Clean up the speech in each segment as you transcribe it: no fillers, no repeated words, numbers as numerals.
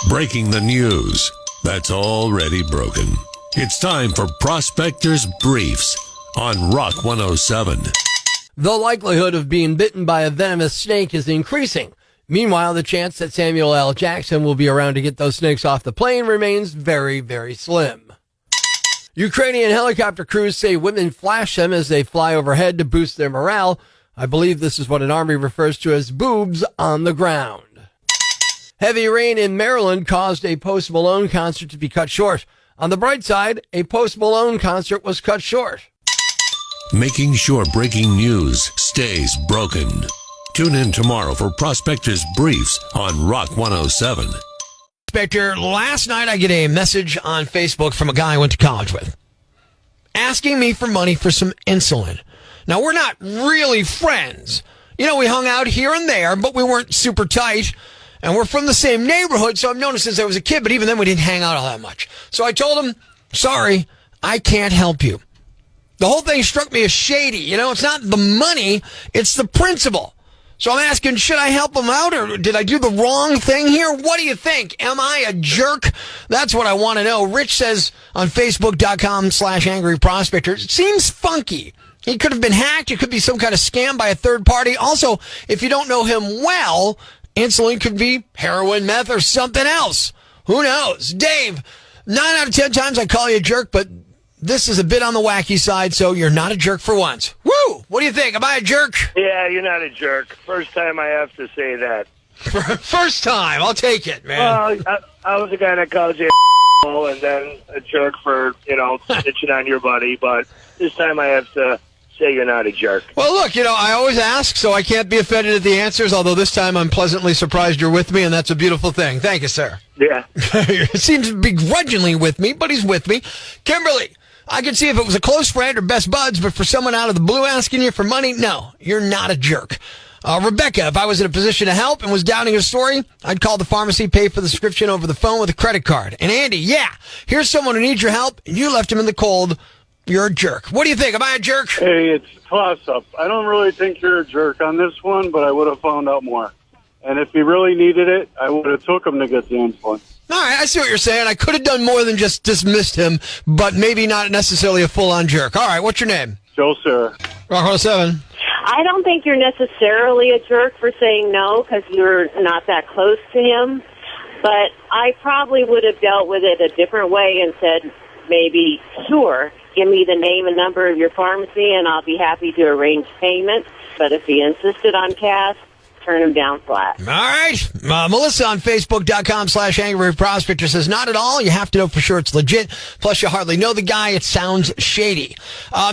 Breaking the news that's already broken. It's time for Prospector's Briefs on Rock 107. The likelihood of being bitten by a venomous snake is increasing. Meanwhile, the chance that Samuel L. Jackson will be around to get those snakes off the plane remains very, very slim. Ukrainian helicopter crews say women flash them as they fly overhead to boost their morale. I believe this is what an army refers to as boobs on the ground. Heavy rain in Maryland caused a Post Malone concert to be cut short. On the bright side, a Post Malone concert was cut short. Making sure breaking news stays broken. Tune in tomorrow for Prospector's Briefs on Rock 107. Prospector, last night I get a message on Facebook from a guy I went to college with asking me for money for some insulin. Now, we're not really friends. You know, we hung out here and there, but we weren't super tight. And we're from the same neighborhood, so I've known him since I was a kid, but even then we didn't hang out all that much. So I told him, sorry, I can't help you. The whole thing struck me as shady. You know, it's not the money, it's the principle. So I'm asking, should I help him out, or did I do the wrong thing here? What do you think? Am I a jerk? That's what I want to know. Rich says on Facebook.com/angryprospector, it seems funky. He could have been hacked. It could be some kind of scam by a third party. Also, if you don't know him well, insulin could be heroin, meth, or something else. Who knows? Dave, 9 out of 10 times I call you a jerk, but this is a bit on the wacky side, so you're not a jerk for once. Woo! What do you think? Am I a jerk? Yeah, you're not a jerk. First time I have to say that. First time. I'll take it, man. Well, I was the guy that called you and then a jerk for, snitching on your buddy, but this time I have to say you're not a jerk. Well, look, I always ask, so I can't be offended at the answers, although this time I'm pleasantly surprised you're with me, and that's a beautiful thing. Thank you, sir. Yeah. He seems begrudgingly with me, but he's with me. Kimberly, I could see if it was a close friend or best buds, but for someone out of the blue asking you for money, no, you're not a jerk. Rebecca, if I was in a position to help and was doubting a story, I'd call the pharmacy, pay for the prescription over the phone with a credit card. And Andy, yeah, here's someone who needs your help, and you left him in the cold. You're a jerk. What do you think? Am I a jerk? Hey, it's toss-up. I don't really think you're a jerk on this one, but I would have found out more. And if he really needed it, I would have took him to get the insulin. All right, I see what you're saying. I could have done more than just dismissed him, but maybe not necessarily a full-on jerk. All right, what's your name? Joe, sir. Rock 107. I don't think you're necessarily a jerk for saying no because you're not that close to him, but I probably would have dealt with it a different way and said maybe, sure, give me the name and number of your pharmacy, and I'll be happy to arrange payment. But if he insisted on cash, turn him down flat. All right. Melissa on Facebook.com/angryprospector says, not at all. You have to know for sure it's legit. Plus, you hardly know the guy. It sounds shady.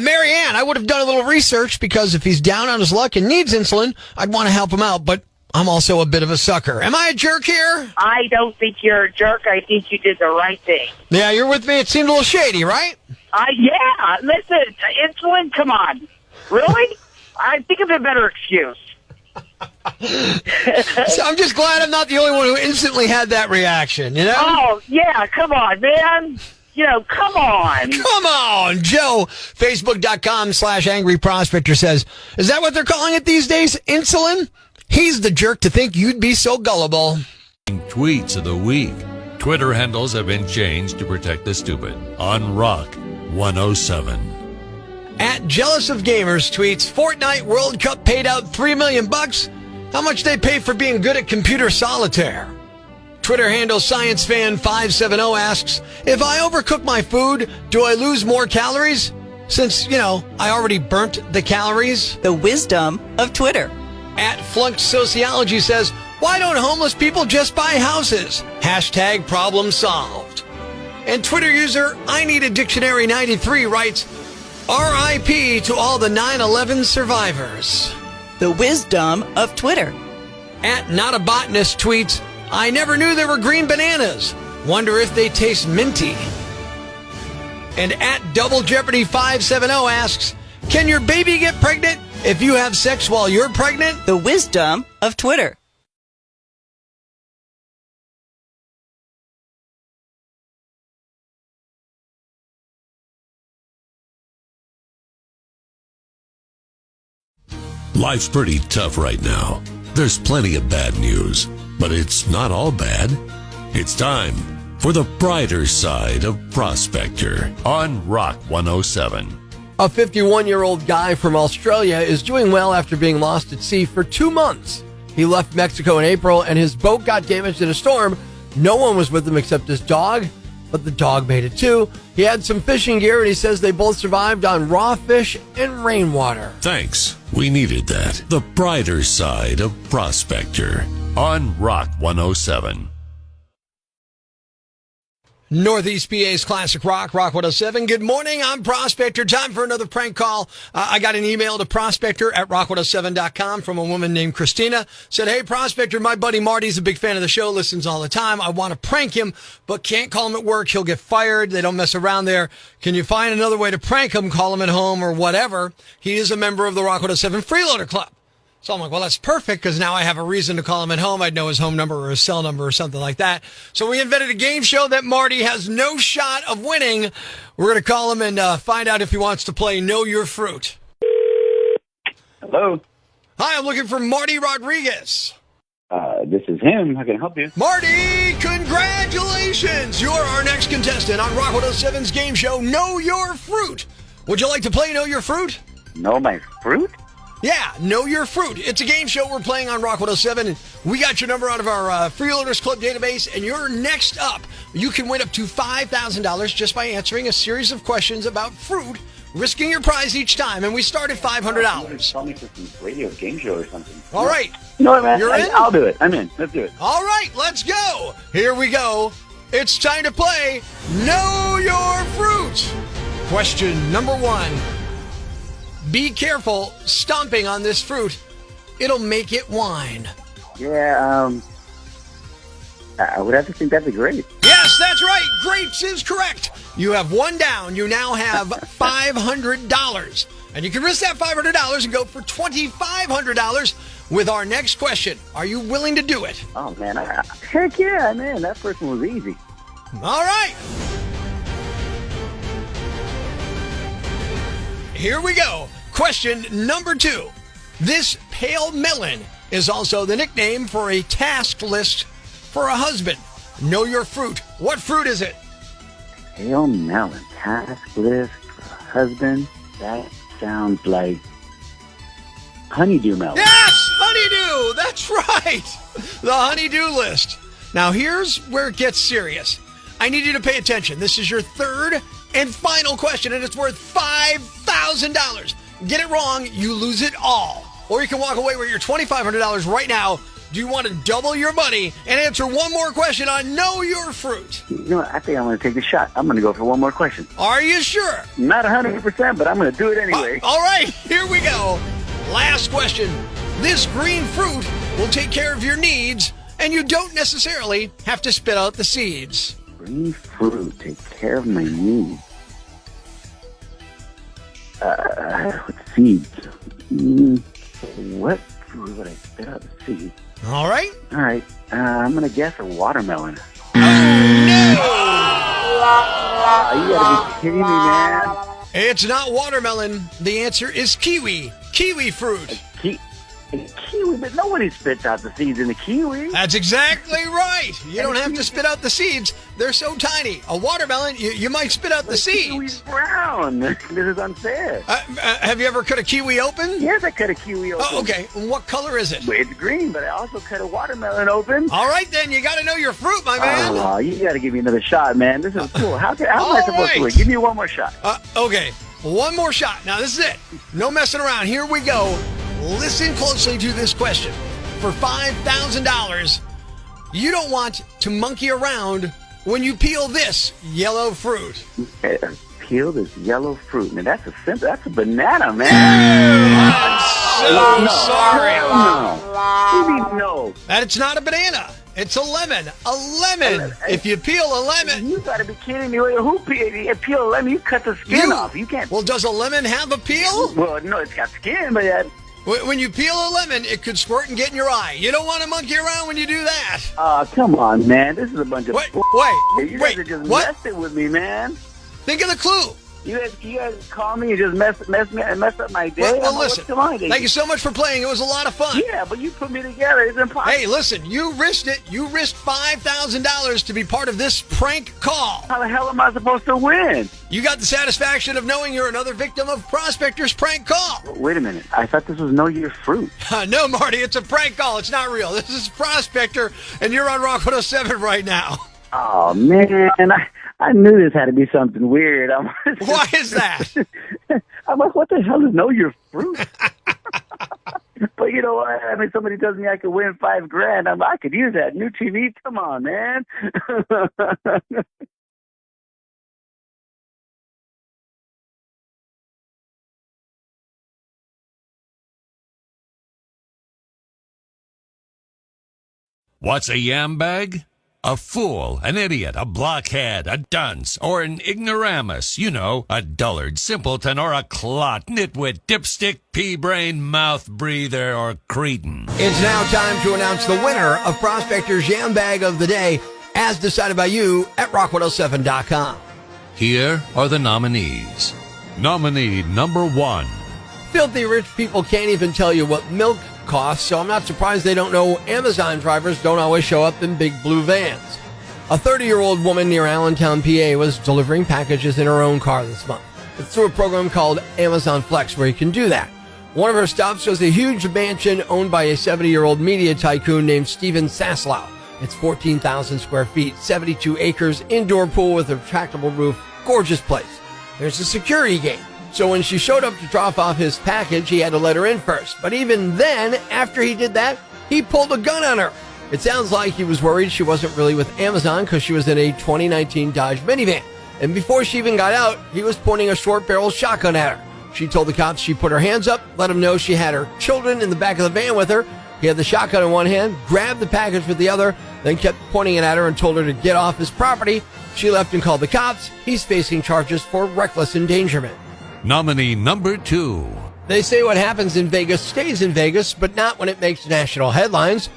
Mary Ann, I would have done a little research because if he's down on his luck and needs insulin, I'd want to help him out, but I'm also a bit of a sucker. Am I a jerk here? I don't think you're a jerk. I think you did the right thing. Yeah, you're with me. It seemed a little shady, right? Yeah. Listen, insulin, come on. Really? I think of a better excuse. So I'm just glad I'm not the only one who instantly had that reaction, Oh, yeah, come on, man. Come on. Come on. Joe, Facebook.com/angryprospector says, is that what they're calling it these days? Insulin? He's the jerk to think you'd be so gullible. Tweets of the week. Twitter handles have been changed to protect the stupid on Rock 107. At Jealous of Gamers tweets, Fortnite World Cup paid out $3 million. How much they pay for being good at computer solitaire? Twitter handle ScienceFan570 asks, if I overcook my food, do I lose more calories? Since, I already burnt the calories. The wisdom of Twitter. At Flunked Sociology says, why don't homeless people just buy houses? Hashtag problem solved. And Twitter user I Need a Dictionary 93 writes, R.I.P. to all the 9/11 survivors. The wisdom of Twitter. At Not a Botanist tweets, I never knew there were green bananas. Wonder if they taste minty. And at Double Jeopardy 570 asks, can your baby get pregnant if you have sex while you're pregnant? The wisdom of Twitter. Life's pretty tough right now. There's plenty of bad news, but it's not all bad. It's time for the brighter side of Prospector on Rock 107. A 51-year-old guy from Australia is doing well after being lost at sea for 2 months. He left Mexico in April, and his boat got damaged in a storm. No one was with him except his dog, but the dog made it too. He had some fishing gear, and he says they both survived on raw fish and rainwater. Thanks. We needed that. The brighter side of Prospector on Rock 107. Northeast PA's Classic Rock, Rock 107. Good morning, I'm Prospector. Time for another prank call. I got an email to Prospector at rock107.com from a woman named Christina. Said, hey, Prospector, my buddy Marty's a big fan of the show, listens all the time. I want to prank him, but can't call him at work. He'll get fired. They don't mess around there. Can you find another way to prank him, call him at home or whatever? He is a member of the Rock 107 Freeloader Club. So I'm like, well, that's perfect because now I have a reason to call him at home. I'd know his home number or his cell number or something like that. So we invented a game show that Marty has no shot of winning. We're going to call him and find out if he wants to play Know Your Fruit. Hello. Hi, I'm looking for Marty Rodriguez. This is him. How can I help you? Marty, congratulations. You're our next contestant on Rock 107's game show, Know Your Fruit. Would you like to play Know Your Fruit? Know my fruit? Yeah, Know Your Fruit. It's a game show we're playing on Rock 107, and we got your number out of our Freeloaders Club database, and you're next up. You can win up to $5,000 just by answering a series of questions about fruit, risking your prize each time, and we start at $500. Call me for some radio game show or something. All right. You know what, man? You're in? I'll do it. I'm in. Let's do it. All right, let's go. Here we go. It's time to play Know Your Fruit. Question number 1. Be careful stomping on this fruit. It'll make it whine. Yeah, I would have to think that'd be great. Yes, that's right. Grapes is correct. You have one down. You now have $500. And you can risk that $500 and go for $2,500 with our next question. Are you willing to do it? Oh, man. Heck yeah, I'm in. That first one was easy. All right. Here we go. Question number 2. This pale melon is also the nickname for a task list for a husband. Know your fruit. What fruit is it? Pale melon. Task list for a husband. That sounds like honeydew melon. Yes! Honeydew! That's right! The honeydew list. Now here's where it gets serious. I need you to pay attention. This is your third and final question, and it's worth $5,000. Get it wrong, you lose it all. Or you can walk away with your $2,500 right now. Do you want to double your money and answer one more question on Know Your Fruit? You know what? I think I'm going to take the shot. I'm going to go for one more question. Are you sure? Not 100%, but I'm going to do it anyway. All right, here we go. Last question. This green fruit will take care of your needs, and you don't necessarily have to spit out the seeds. Green fruit, take care of my needs. With seeds. What fruit would I spit out the seeds? All right. All right. I'm going to guess a watermelon. Oh, no! You got to be kidding me, man. It's not watermelon. The answer is kiwi. Kiwi fruit. Kiwi, but nobody spits out the seeds in the kiwi. That's exactly right. You don't have to spit out the seeds. They're so tiny. A watermelon, you might spit out the seeds. Kiwi's brown. This is unfair. Have you ever cut a kiwi open? Yes, I cut a kiwi open. Oh, okay. What color is it? It's green, but I also cut a watermelon open. All right, then. You got to know your fruit, my man. Oh, you got to give me another shot, man. This is cool. How am I supposed to win? Give me one more shot. Okay. One more shot. Now, this is it. No messing around. Here we go. Listen closely to this question. For $5,000, you don't want to monkey around when you peel this yellow fruit. Peel this yellow fruit. Man, that's a banana, man. I'm so sorry. No. You mean no? It's not a banana. It's a lemon. A lemon. If you peel a lemon. You got to be kidding me. Who peel a lemon? You cut the skin off. You can't. Well, does a lemon have a peel? Well, no, it's got skin, but when you peel a lemon, it could squirt and get in your eye. You don't want to monkey around when you do that. Come on, man. This is a bunch of... Wait. You guys are just messing with me, man. Think of the clue. You guys call me and just mess up my day. Well, listen. Come on, thank you so much for playing. It was a lot of fun. Yeah, but you put me together. It's impossible. Hey, listen, you risked it. You risked $5,000 to be part of this prank call. How the hell am I supposed to win? You got the satisfaction of knowing you're another victim of Prospector's prank call. Wait a minute. I thought this was Know Your Fruit. No, Marty, it's a prank call. It's not real. This is Prospector, and you're on Rock 107 right now. Oh, man. I knew this had to be something weird. Why is that? I'm like, what the hell is Know Your Fruit? But you know what? I mean, somebody tells me I could win $5,000. I could use that. New TV? Come on, man. What's a yambag? A fool, an idiot, a blockhead, a dunce, or an ignoramus. You know, a dullard, simpleton, or a clot, nitwit, dipstick, pea-brain, mouth breather, or cretin. It's now time to announce the winner of Prospector's Yambag of the Day, as decided by you at rock107.com. Here are the nominees. Nominee number 1. Filthy rich people can't even tell you what milk costs, so I'm not surprised they don't know Amazon drivers don't always show up in big blue vans. A 30-year-old woman near Allentown, PA was delivering packages in her own car this month. It's through a program called Amazon Flex where you can do that. One of her stops was a huge mansion owned by a 70-year-old media tycoon named Steven Saslow. It's 14,000 square feet, 72 acres, indoor pool with a retractable roof. Gorgeous place. There's a security gate. So when she showed up to drop off his package, he had to let her in first. But even then, after he did that, he pulled a gun on her. It sounds like he was worried she wasn't really with Amazon because she was in a 2019 Dodge minivan. And before she even got out, he was pointing a short-barreled shotgun at her. She told the cops she put her hands up, let him know she had her children in the back of the van with her. He had the shotgun in one hand, grabbed the package with the other, then kept pointing it at her and told her to get off his property. She left and called the cops. He's facing charges for reckless endangerment. Nominee number 2. They say what happens in Vegas stays in Vegas, but not when it makes national headlines.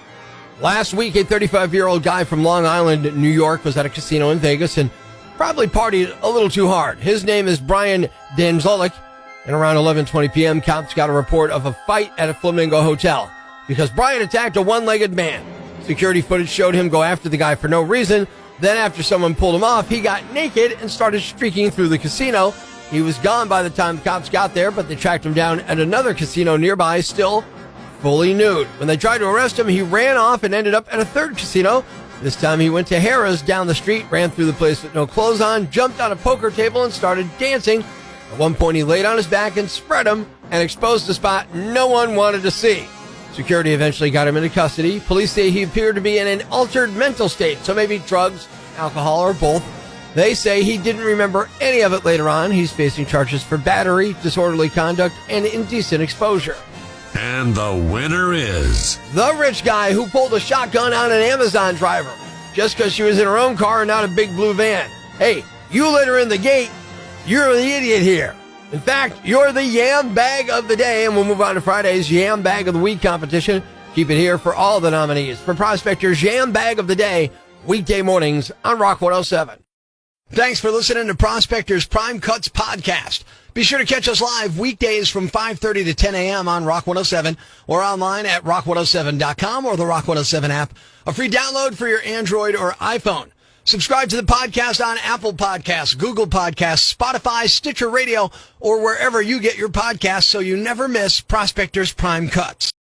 Last week, a 35-year-old guy from Long Island, New York, was at a casino in Vegas and probably partied a little too hard. His name is Brian Danzolic, and around 11:20 p.m., cops got a report of a fight at a Flamingo hotel because Brian attacked a one-legged man. Security footage showed him go after the guy for no reason. Then after someone pulled him off, he got naked and started streaking through the casino. He was gone by the time the cops got there, but they tracked him down at another casino nearby, still fully nude. When they tried to arrest him, he ran off and ended up at a third casino. This time he went to Harrah's down the street, ran through the place with no clothes on, jumped on a poker table and started dancing. At one point he laid on his back and spread him and exposed a spot no one wanted to see. Security eventually got him into custody. Police say he appeared to be in an altered mental state, so maybe drugs, alcohol, or both. They say he didn't remember any of it later on. He's facing charges for battery, disorderly conduct, and indecent exposure. And the winner is... the rich guy who pulled a shotgun on an Amazon driver just because she was in her own car and not a big blue van. Hey, you let her in the gate, you're the idiot here. In fact, you're the Yam Bag of the Day, and we'll move on to Friday's Yam Bag of the Week competition. Keep it here for all the nominees for Prospector's Yam Bag of the Day, weekday mornings on Rock 107. Thanks for listening to Prospector's Prime Cuts podcast. Be sure to catch us live weekdays from 5:30 to 10 a.m. on Rock 107 or online at rock107.com or the Rock 107 app. A free download for your Android or iPhone. Subscribe to the podcast on Apple Podcasts, Google Podcasts, Spotify, Stitcher Radio, or wherever you get your podcasts so you never miss Prospector's Prime Cuts.